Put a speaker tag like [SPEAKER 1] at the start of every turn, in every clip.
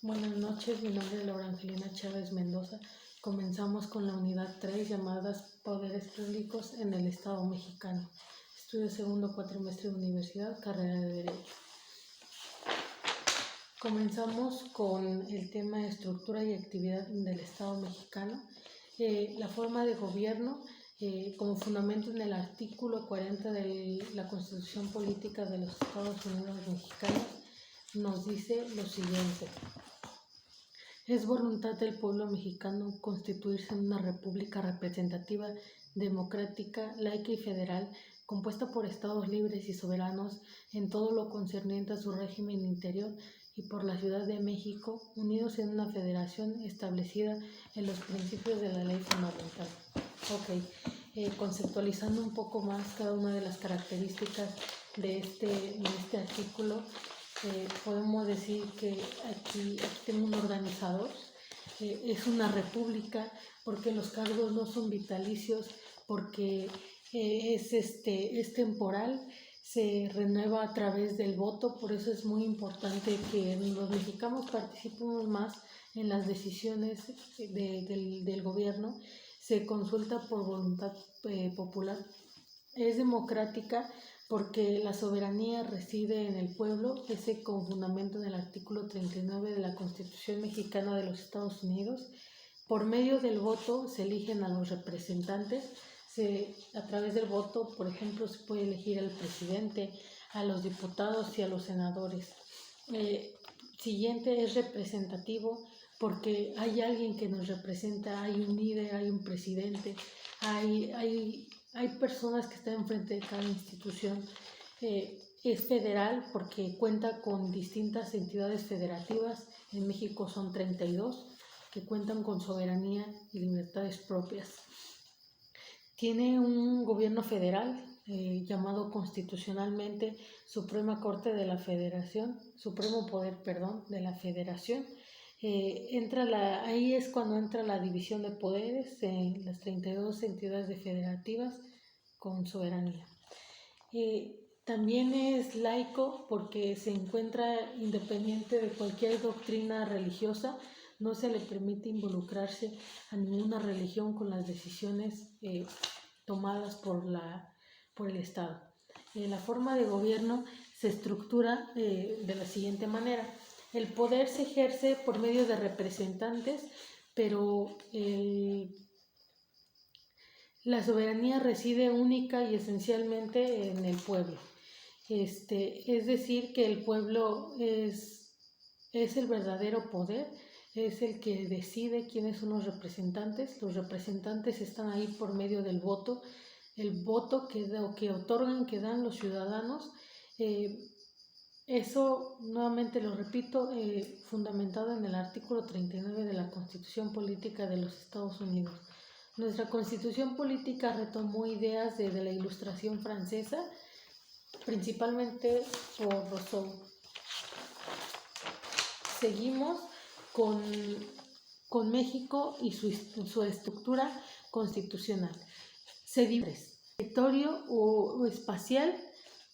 [SPEAKER 1] Buenas noches, mi nombre es Laura Angelina Chávez Mendoza. Comenzamos con la unidad 3 llamadas Poderes Públicos en el Estado Mexicano. Estudio segundo cuatrimestre de universidad, carrera de Derecho. Comenzamos con el tema de estructura y actividad del Estado Mexicano. La forma de gobierno, como fundamento en el artículo 40 de la Constitución Política de los Estados Unidos Mexicanos, nos dice lo siguiente. Es voluntad del pueblo mexicano constituirse en una república representativa, democrática, laica y federal, compuesta por estados libres y soberanos en todo lo concerniente a su régimen interior y por la Ciudad de México, unidos en una federación establecida en los principios de la ley fundamental. Conceptualizando un poco más cada una de las características de este artículo, podemos decir que aquí tengo un organizador, es una república porque los cargos no son vitalicios, porque es temporal, se renueva a través del voto. Por eso es muy importante que los mexicanos participemos más en las decisiones del gobierno. Se consulta por voluntad popular, es democrática porque la soberanía reside en el pueblo, ese con fundamento en el artículo 39 de la Constitución Mexicana de los Estados Unidos. Por medio del voto se eligen a los representantes. A través del voto, por ejemplo, se puede elegir al presidente, a los diputados y a los senadores. Siguiente, es representativo porque hay alguien que nos representa, hay un líder, hay un presidente, hay personas que están enfrente de cada institución. Es federal porque cuenta con distintas entidades federativas. En México son 32 que cuentan con soberanía y libertades propias. Tiene un gobierno federal llamado constitucionalmente Suprema Corte de la Federación, Supremo Poder, de la Federación. Ahí es cuando entra la división de poderes en las 32 entidades federativas con soberanía. También es laico porque se encuentra independiente de cualquier doctrina religiosa. No se le permite involucrarse a ninguna religión con las decisiones tomadas por el Estado. La forma de gobierno se estructura de la siguiente manera. El poder se ejerce por medio de representantes, pero la soberanía reside única y esencialmente en el pueblo. Es decir, que el pueblo es el verdadero poder, es el que decide quiénes son los representantes. Los representantes están ahí por medio del voto, el voto que otorgan, que dan los ciudadanos. Eso, nuevamente lo repito, fundamentado en el artículo 39 de la Constitución Política de los Estados Unidos. Nuestra Constitución Política retomó ideas de la Ilustración francesa, principalmente por Rousseau. Seguimos con México y su estructura constitucional. Se divide territorio o espacial,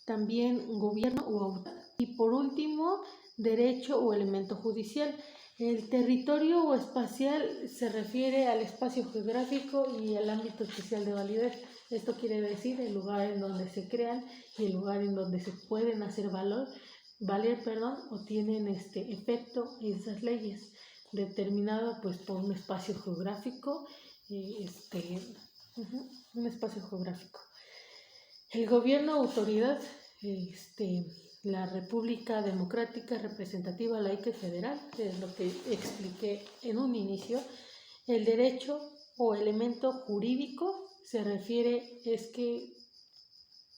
[SPEAKER 1] también gobierno o autoridad. Y por último, derecho o elemento judicial. El territorio o espacial se refiere al espacio geográfico y al ámbito especial de validez. Esto quiere decir el lugar en donde se crean y el lugar en donde se pueden hacer valer, o tienen efecto esas leyes, determinado pues por un espacio geográfico, un espacio geográfico. El gobierno autoridad, la República Democrática, Representativa, Laica y Federal, es lo que expliqué en un inicio. El derecho o elemento jurídico se refiere es que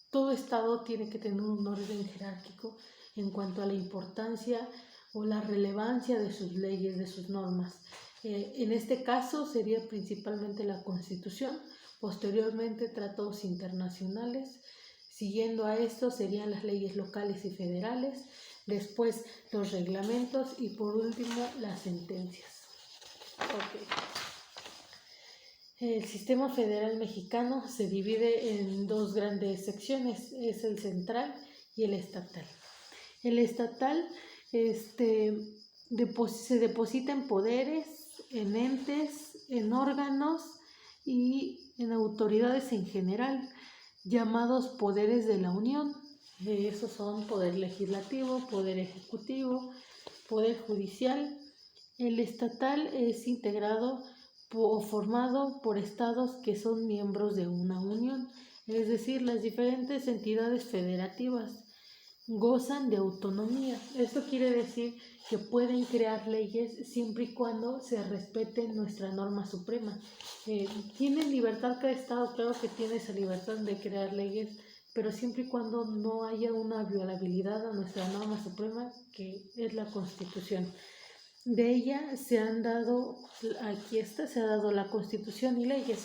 [SPEAKER 1] todo Estado tiene que tener un orden jerárquico en cuanto a la importancia o la relevancia de sus leyes, de sus normas. En este caso sería principalmente la Constitución, posteriormente tratados internacionales. Siguiendo a esto serían las leyes locales y federales, después los reglamentos y por último las sentencias. El sistema federal mexicano se divide en dos grandes secciones, es el central y el estatal. El estatal se deposita en poderes, en entes, en órganos y en autoridades en general, llamados poderes de la Unión. Esos son poder legislativo, poder ejecutivo, poder judicial. El estatal es integrado o formado por estados que son miembros de una unión, es decir, las diferentes entidades federativas gozan de autonomía. Esto quiere decir que pueden crear leyes siempre y cuando se respete nuestra norma suprema. Tienen libertad cada estado, claro que tiene esa libertad de crear leyes, pero siempre y cuando no haya una violabilidad a nuestra norma suprema, que es la Constitución. De ella se ha dado la Constitución y leyes.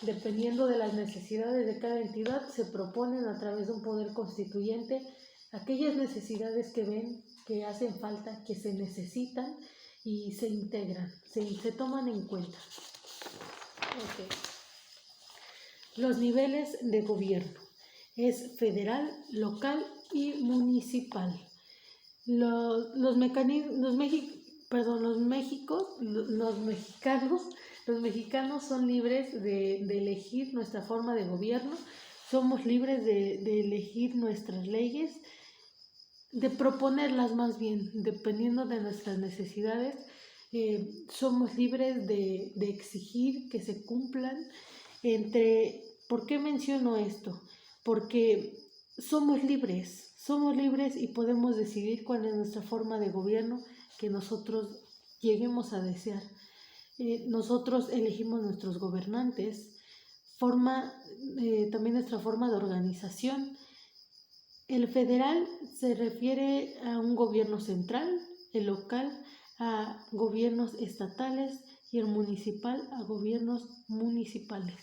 [SPEAKER 1] Dependiendo de las necesidades de cada entidad, se proponen a través de un poder constituyente aquellas necesidades que ven, que hacen falta, que se necesitan y se integran, se toman en cuenta. Okay. Los niveles de gobierno es federal, local y municipal. Los mexicanos son libres de elegir nuestra forma de gobierno, somos libres de elegir nuestras leyes, de proponerlas más bien, dependiendo de nuestras necesidades. Somos libres de exigir que se cumplan. ¿Por qué menciono esto? Porque somos libres y podemos decidir cuál es nuestra forma de gobierno que nosotros lleguemos a desear. Nosotros elegimos nuestros gobernantes, también nuestra forma de organización. El federal se refiere a un gobierno central, el local a gobiernos estatales y el municipal a gobiernos municipales.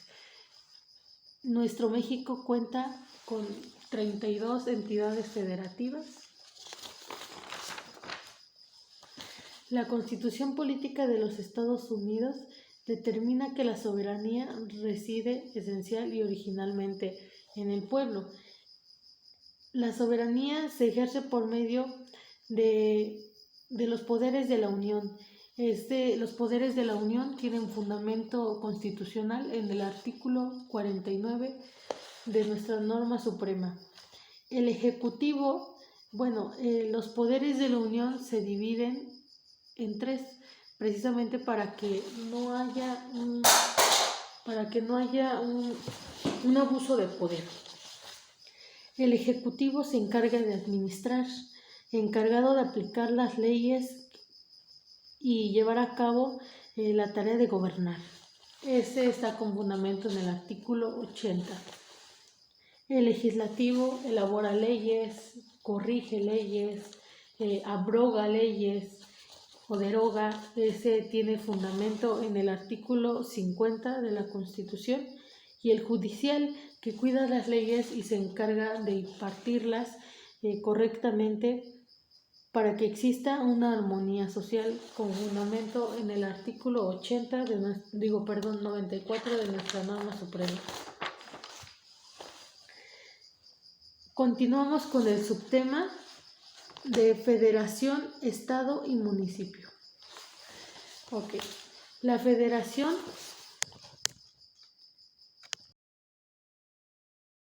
[SPEAKER 1] Nuestro México cuenta con 32 entidades federativas. La Constitución Política de los Estados Unidos determina que la soberanía reside esencial y originalmente en el pueblo. La soberanía se ejerce por medio de los poderes de la Unión. Los poderes de la Unión tienen fundamento constitucional en el artículo 49 de nuestra norma suprema. El Ejecutivo, los poderes de la Unión se dividen en 3, precisamente para que no haya un abuso de poder. El Ejecutivo se encarga de administrar, encargado de aplicar las leyes y llevar a cabo la tarea de gobernar. Ese está con fundamento en el artículo 80. El Legislativo elabora leyes, corrige leyes, abroga leyes o deroga. Ese tiene fundamento en el artículo 50 de la Constitución. Y el Judicial, que cuida las leyes y se encarga de impartirlas correctamente para que exista una armonía social, con fundamento en el artículo 94 de nuestra norma suprema. Continuamos con el subtema de federación, estado y municipio. La federación